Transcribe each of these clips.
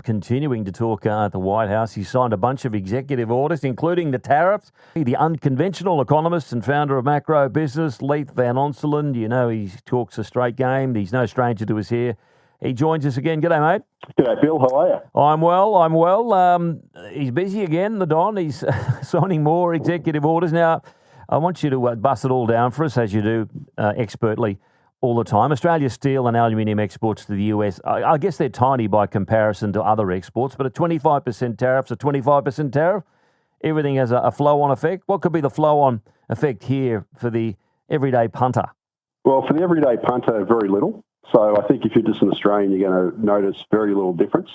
McDonald continuing to talk at the White House. He signed a bunch of executive orders, including the tariffs. The unconventional economist and founder of macro business, Leith Van Onselen. You know, he talks a straight game. He's no stranger to us here. He joins us again. G'day, mate. G'day, Bill. How are you? I'm well. He's busy again, the Don. He's signing more executive orders. Now, I want you to bust it all down for us, as you do expertly all the time. Australia's steel and aluminium exports to the US, I guess they're tiny by comparison to other exports, but a 25% tariff's a 25% tariff. Everything has a flow-on effect. What could be the flow-on effect here for the everyday punter? Well, for the everyday punter, very little. So I think if you're just an Australian, you're going to notice very little difference.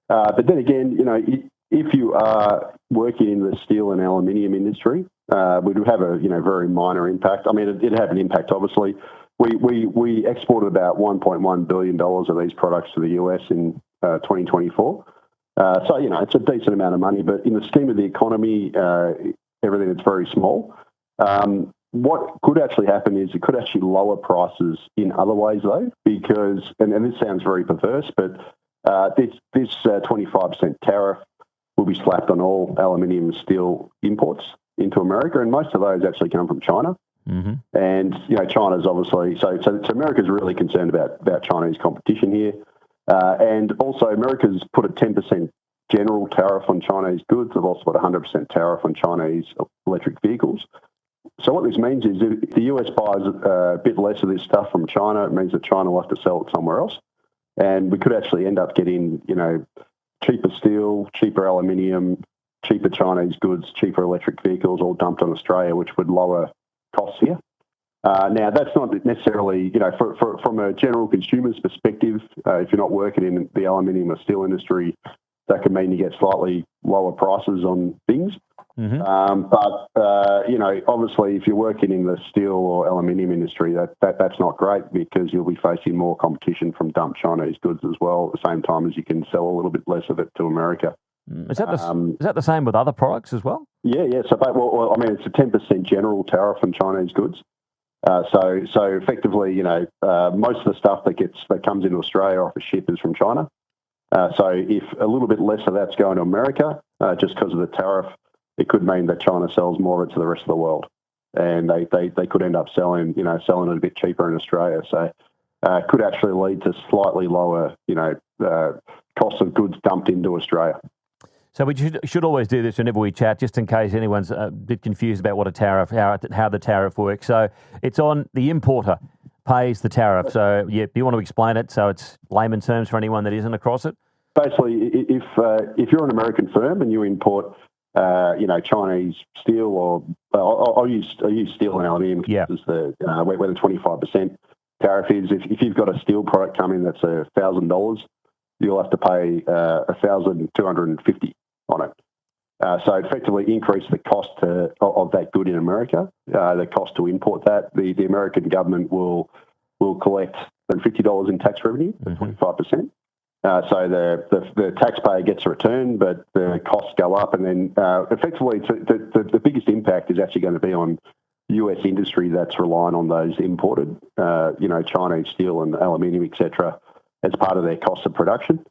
But then again, you know, if you are working in the steel and aluminium industry, we do have a very minor impact. I mean, it'd have an impact, obviously. We exported about $1.1 billion of these products to the US in 2024. So, it's a decent amount of money, but in the scheme of the economy, everything is very small. What could actually happen is it could actually lower prices in other ways, though, because, and this sounds very perverse, but this 25% tariff will be slapped on all aluminium and steel imports into America, and most of those actually come from China. Mm-hmm. And, China's obviously, so America's really concerned about Chinese competition here. And also America's put a 10% general tariff on Chinese goods. They've also put a 100% tariff on Chinese electric vehicles. So what this means is if the US buys a bit less of this stuff from China, it means that China will have to sell it somewhere else. And we could actually end up getting, cheaper steel, cheaper aluminium, cheaper Chinese goods, cheaper electric vehicles all dumped on Australia, which would lower costs here. Now, that's not necessarily, from a general consumer's perspective, if you're not working in the aluminium or steel industry, that could mean you get slightly lower prices on things. Mm-hmm. But obviously, if you're working in the steel or aluminium industry, that's not great because you'll be facing more competition from dumped Chinese goods as well, at the same time as you can sell a little bit less of it to America. Is that the same with other products as well? Yeah. So, it's a 10% general tariff on Chinese goods. So effectively, most of the stuff that comes into Australia off a ship is from China. So if a little bit less of that's going to America, just because of the tariff, it could mean that China sells more of it to the rest of the world, and they could end up selling it a bit cheaper in Australia. So it could actually lead to slightly lower, costs of goods dumped into Australia. So we should always do this whenever we chat, just in case anyone's a bit confused about what a tariff, how the tariff works. So it's on the importer pays the tariff. So yeah, do you want to explain it so it's layman terms for anyone that isn't across it? Basically, if you're an American firm and you import, Chinese steel, or I'll use steel and aluminium as where the 25% tariff is. If you've got a steel product coming that's $1,000, you'll have to pay $1,250 on it. So effectively increase the cost of that good in America, the cost to import that. The American government will collect $50 in tax revenue, 25%. So the taxpayer gets a return, but the costs go up, and then effectively the biggest impact is actually going to be on US industry that's relying on those imported, Chinese steel and aluminium, etc., as part of their cost of production.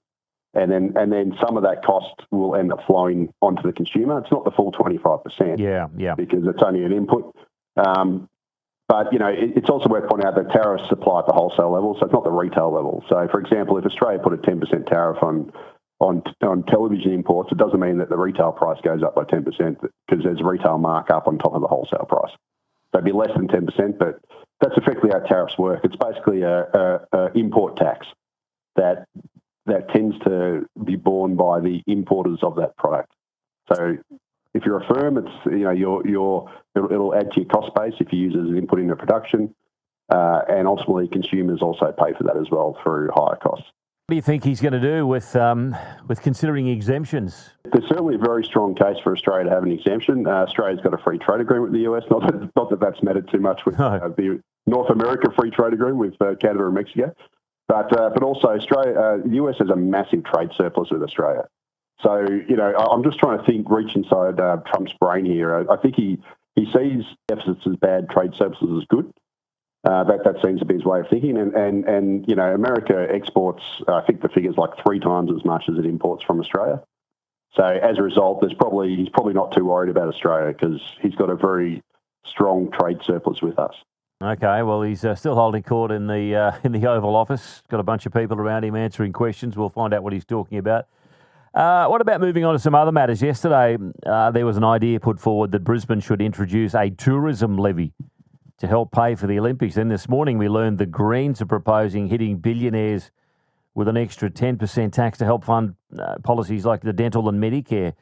And then some of that cost will end up flowing onto the consumer. It's not the full 25%. Yeah. Because it's only an input. But, it's also worth pointing out that tariffs apply at the wholesale level, so it's not the retail level. So, for example, if Australia put a 10% tariff on television imports, it doesn't mean that the retail price goes up by 10% because there's a retail markup on top of the wholesale price. So it'd be less than 10%, but that's effectively how tariffs work. It's basically a import tax that tends to be borne by the importers of that product. So if you're a firm, it's it'll add to your cost base if you use it as an input into production, and ultimately consumers also pay for that as well through higher costs. What do you think he's going to do with considering exemptions? There's certainly a very strong case for Australia to have an exemption. Australia's got a free trade agreement with the US. Not that that's mattered too much with the North America free trade agreement with Canada and Mexico. But also Australia, the US has a massive trade surplus with Australia. So, I'm just trying to reach inside Trump's brain here. I think he sees deficits as bad, trade surpluses as good. That seems to be his way of thinking. And you know, America exports, I think the figure's like 3 times as much as it imports from Australia. So as a result, he's probably not too worried about Australia because he's got a very strong trade surplus with us. Okay, well, he's still holding court in the Oval Office. Got a bunch of people around him answering questions. We'll find out what he's talking about. What about moving on to some other matters? Yesterday, there was an idea put forward that Brisbane should introduce a tourism levy to help pay for the Olympics. Then this morning, we learned the Greens are proposing hitting billionaires with an extra 10% tax to help fund policies like the dental and Medicare.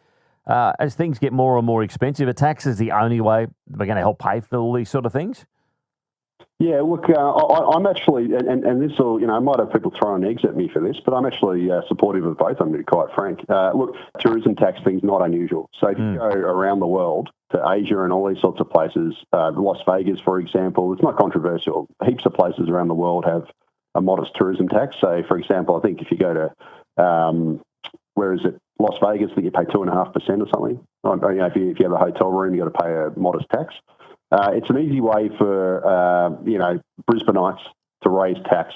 As things get more and more expensive, a tax is the only way we're going to help pay for all these sort of things? Yeah, look, I'm actually, and this will, you know, I might have people throwing eggs at me for this, but I'm actually supportive of both, I'm going to be quite frank. Look, tourism tax thing's not unusual. So if you go around the world to Asia and all these sorts of places, Las Vegas, for example, it's not controversial. Heaps of places around the world have a modest tourism tax. So, for example, I think if you go to, where is it, Las Vegas, I think you pay 2.5% or something. You know, if you have a hotel room, you've got to pay a modest tax. It's an easy way for, you know, Brisbaneites to raise tax,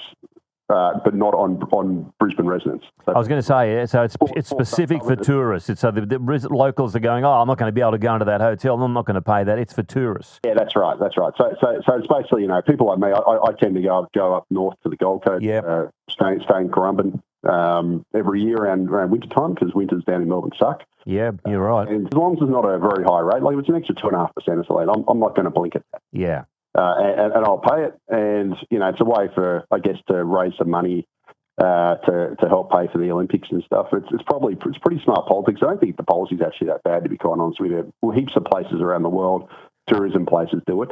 but not on Brisbane residents. So I was going to say, so it's specific for tourists. It's so the locals are going, I'm not going to be able to go into that hotel. I'm not going to pay that. It's for tourists. Yeah, that's right. So it's basically, you know, people like me, I tend to go up north to the Gold Coast, stay in Currumbin every year around winter time because winters down in Melbourne suck. Yeah, you're right. And as long as it's not a very high rate, like if it's an extra 2.5% or something, I'm not going to blink at that. Yeah. And I'll pay it. And, you know, it's a way for, I guess, to raise some money to help pay for the Olympics and stuff. It's pretty smart politics. I don't think the policy's actually that bad, to be quite honest with you. Well, heaps of places around the world, tourism places do it.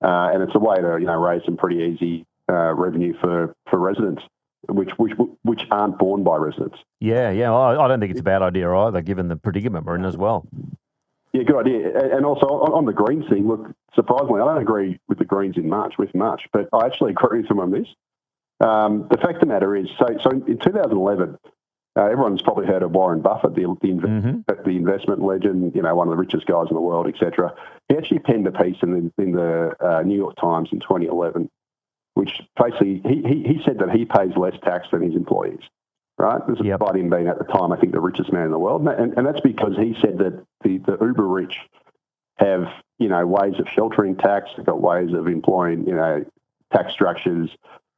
And it's a way to, you know, raise some pretty easy revenue for residents, which aren't borne by residents. Yeah. I don't think it's a bad idea either, given the predicament we're in as well. Yeah, good idea. And also on the Greens thing, look, surprisingly, I don't agree with the Greens much, but I actually agree with them on this. The fact of the matter is, so in 2011, everyone's probably heard of Warren Buffett, the investment legend, you know, one of the richest guys in the world, etc. He actually penned a piece in the New York Times in 2011, which basically he said that he pays less tax than his employees. Right? This is despite him being at the time, I think, the richest man in the world. And that's because he said that the uber rich have, you know, ways of sheltering tax, they've got ways of employing, you know, tax structures,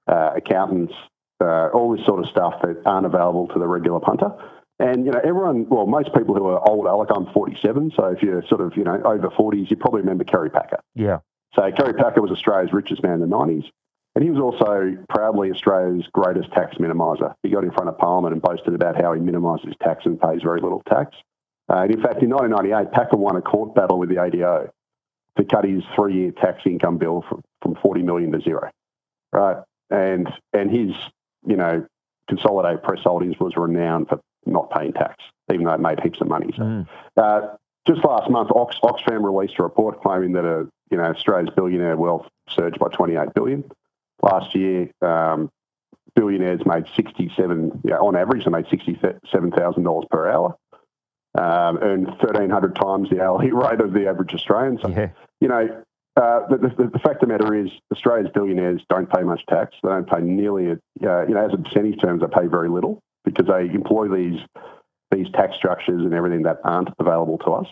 accountants, all this sort of stuff that aren't available to the regular punter. And, you know, most people who are older, like I'm 47, so if you're sort of, you know, over 40s, you probably remember Kerry Packer. Yeah. So Kerry Packer was Australia's richest man in the 90s. And he was also proudly Australia's greatest tax minimiser. He got in front of Parliament and boasted about how he minimises tax and pays very little tax. And in fact, in 1998, Packer won a court battle with the ADO to cut his 3-year tax income bill from 40 million to zero. Right? And his, you know, Consolidated Press holdings was renowned for not paying tax, even though it made heaps of money. So, just last month, Oxfam released a report claiming that you know, Australia's billionaire wealth surged by 28 billion. Last year, billionaires made on average, they made $67,000 per hour, earned 1,300 times the hourly rate of the average Australian. So, you know, the fact of the matter is Australia's billionaires don't pay much tax. They don't pay nearly, you know, as a percentage terms, they pay very little because they employ these tax structures and everything that aren't available to us.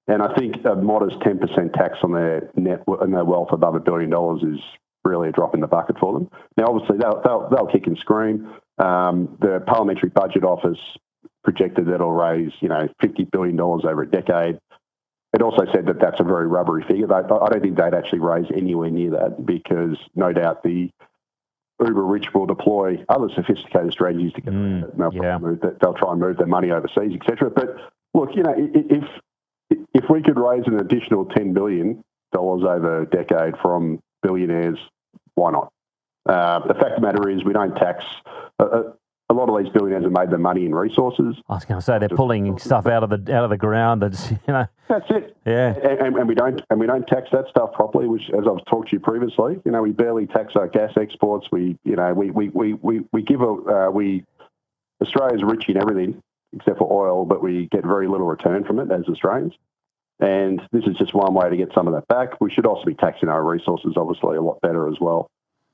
And I think a modest 10% tax on their wealth above $1 billion is really a drop in the bucket for them. Now, obviously, they'll kick and scream. The Parliamentary Budget Office projected that it'll raise, you know, $50 billion over a decade. It also said that that's a very rubbery figure. I don't think they'd actually raise anywhere near that because no doubt the uber rich will deploy other sophisticated strategies to get they'll try and move their money overseas, etc. But look, you know, if we could raise an additional $10 billion over a decade from billionaires, why not? The fact of the matter is we don't tax. A lot of these billionaires have made their money in resources. I was going to say they're pulling stuff out of the ground. That's, you know. That's it. Yeah. And we don't tax that stuff properly. Which, as I've talked to you previously, you know, we barely tax our gas exports. Australia's rich in everything except for oil, but we get very little return from it as Australians. And this is just one way to get some of that back. We should also be taxing our resources, obviously, a lot better as well.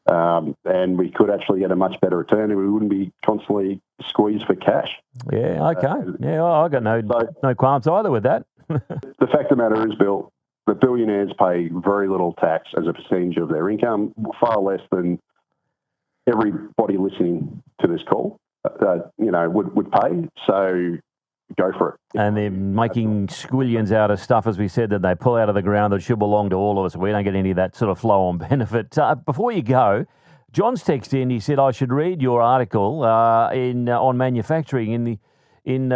And we could actually get a much better return and we wouldn't be constantly squeezed for cash. Yeah, okay. I got no qualms either with that. The fact of the matter is, Bill, the billionaires pay very little tax as a percentage of their income, far less than everybody listening to this call, would pay. So go for it. And they're making squillions out of stuff, as we said, that they pull out of the ground that should belong to all of us. We don't get any of that sort of flow-on benefit. Before you go, John's texted in. He said I should read your article on manufacturing in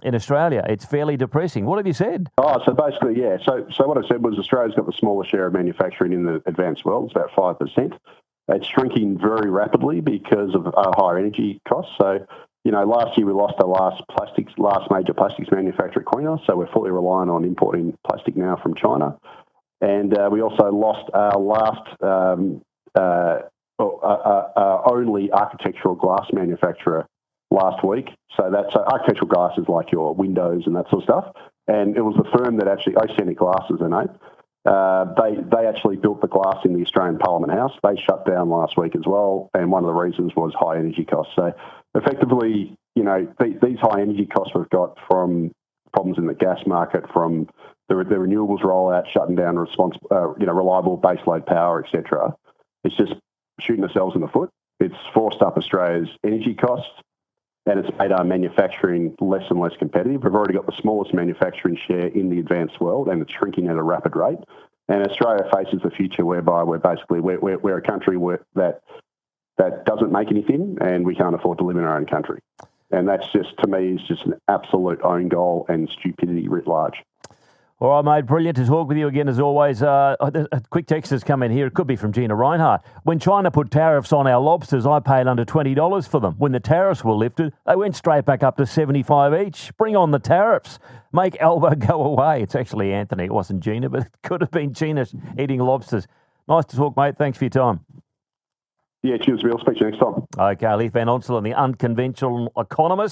Australia. It's fairly depressing. What have you said? So basically, yeah. So what I said was Australia's got the smallest share of manufacturing in the advanced world. It's about 5%. It's shrinking very rapidly because of higher energy costs. So, last year we lost our last major plastics manufacturer at Queen, so we're fully reliant on importing plastic now from China. And we also lost our last only architectural glass manufacturer last week. So that's architectural glass is like your windows and that sort of stuff. And it was the firm that actually, Oceanic Glass is their name. They actually built the glass in the Australian Parliament House. They shut down last week as well, and one of the reasons was high energy costs. So effectively, these high energy costs we've got from problems in the gas market, from the renewables rollout, shutting down reliable baseload power, etc. It's just shooting ourselves in the foot. It's forced up Australia's energy costs, and it's made our manufacturing less and less competitive. We've already got the smallest manufacturing share in the advanced world, and it's shrinking at a rapid rate. And Australia faces a future whereby we're a country that doesn't make anything, and we can't afford to live in our own country. And that's just, to me, is just an absolute own goal and stupidity writ large. All right, mate. Brilliant to talk with you again, as always. A quick text has come in here. It could be from Gina Reinhardt. When China put tariffs on our lobsters, I paid under $20 for them. When the tariffs were lifted, they went straight back up to $75 each. Bring on the tariffs. Make Alba go away. It's actually Anthony. It wasn't Gina, but it could have been Gina eating lobsters. Nice to talk, mate. Thanks for your time. Yeah, cheers, Bill. Speak to you next time. Okay, Leith Van Onselen, the unconventional economist.